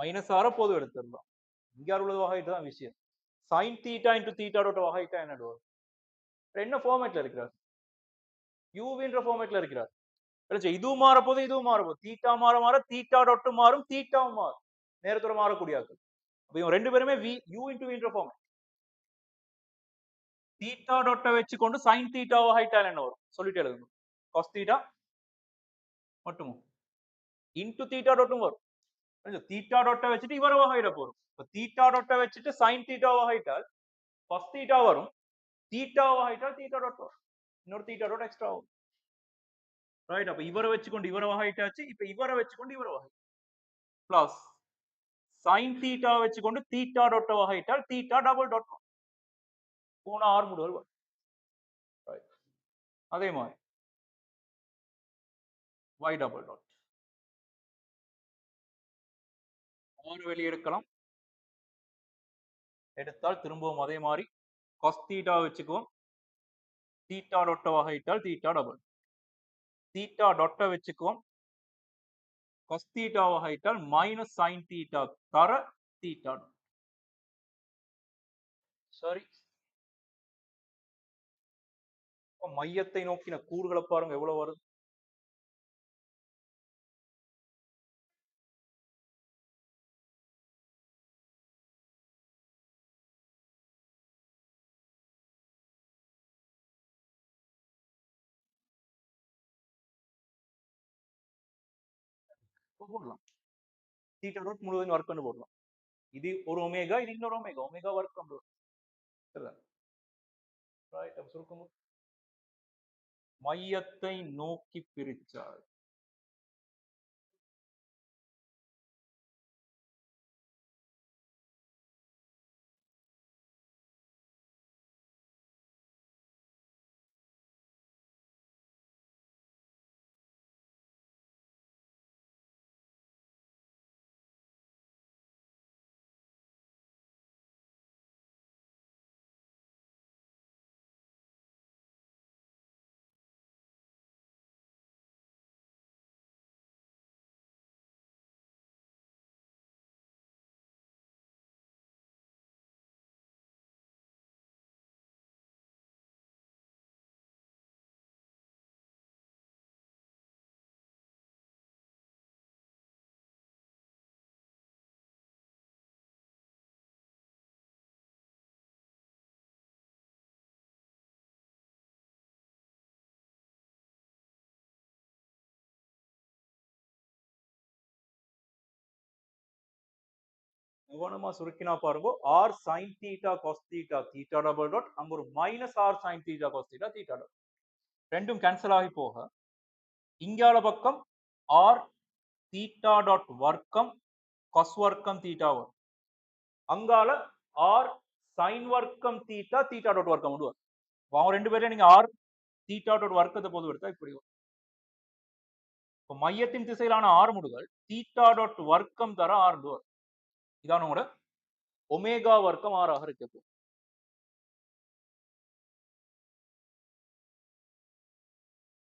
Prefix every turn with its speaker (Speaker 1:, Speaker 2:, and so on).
Speaker 1: Minus ஆர பொது எடுத்துடலாம். இங்க உள்ளது வகையிட்டு தான் விஷயம். sin தீட்டா இன்டு தீட்டாவோட வகையிட்டா என்னது வரும்? என்ன ஃபார்மேட்ல இருக்கிறார்? யூவின்ற ஃபார்மேட்ல இருக்கிறார். இதுவும் மாற போது இதுவும் மாற போகுது. தீட்டா மாற மாற தீட்டா டாட் மாறும், தீட்டாவும் மாறும். நேரத்தோட மாறக்கூடிய ஆட்கள். அப்ப இவங்க ரெண்டு பேருமே யூ இன்டு வின்ற ஃபார்மேட். தீட்டா டாட்ட வச்சுக்கொண்டு sin தீட்டா வகையிட்டால் என்ன வரும்? சொல்லிட்டு எழுதுங்க. cos தீட்டா மட்டும் இன்டு தீட்டா டாட்டும் வரும். தீட்டா டாட்டை வச்சுட்டு இவர வகையிட போறோம். இப்ப தீட்டா டாட்டை வச்சுட்டு sin தீட்டா வகையிட்டால் cos தீட்டா வரும். தீட்டா வகையிட்டால் தீட்டா டாட் வரும். இன்னொரு தீட்டா டாட் எக்ஸ்ட்ரா வரும். ரைட். அப்ப இவரை வச்சுக்கொண்டு இவர வகையிட்டாச்சு. இப்ப இவரை வச்சுக்கொண்டு இவர வகை பிளஸ் sin தீட்டா வச்சுக்கொண்டு தீட்டா டாட் வகையிட்டால் தீட்டா டபுள் டாட் போன ஆர் முதல் வரும். அதே மாதிரி y டபுள் டாட் ஆறு வெளியே எடுக்கலாம். எடுத்தால் திரும்பவும் அதே மாதிரி cos தீட்டா வச்சுக்குவோம். தீட்டா டாட் வகையிட்டால் தீட்டா டபுள். தீட்டா டாட் வச்சுக்குவோம். cos தீட்டா வகையிட்டால் மைனஸ் sin தீட்டா தர தீட்டா டாட். சரி. மையத்தை நோக்கின கூறுகளை பாருங்க எவ்வளவு வருது. போடலாம். தீட்டா டாட் முழுவதும் ஒர்க் பண்ணி போடலாம். இது ஒரு ஒமேகா, இது இன்னொரு ஒமேகா. ஒமேகா ஒர்க் பண்றது. ரைட். அப்ப சுருக்கம் மையத்தை நோக்கி பிரிச்சால் கவனமா சுருக்கினா பாருங்க. R sine theta cos theta theta double dot அங்க ஒரு minus R sine theta cos theta theta dot ரெண்டும் கேன்சல் ஆகி போக இங்கால பக்கம் ஆர் தீட்டா டாட் வர்க்கம் cos வர்க்கம் தீட்டா வரும். அங்கால ஆர் சைன் வர்க்கம் தீட்டா தீட்டா டாட் வர்க்கம் வரும். அவங்க ரெண்டு பேரும் நீங்க ஆர் தீட்டா டாட் வர்க்கத்தை பொது எடுத்தா இப்படி வரும். இப்போ மையத்தின் திசையிலான ஆர் முடுகள் தீட்டா டாட் வர்க்கம் தர ஆர் வரும். இதான் உங்களோட ஒமேகா வர்க்கம் ஆறாக இருக்கு.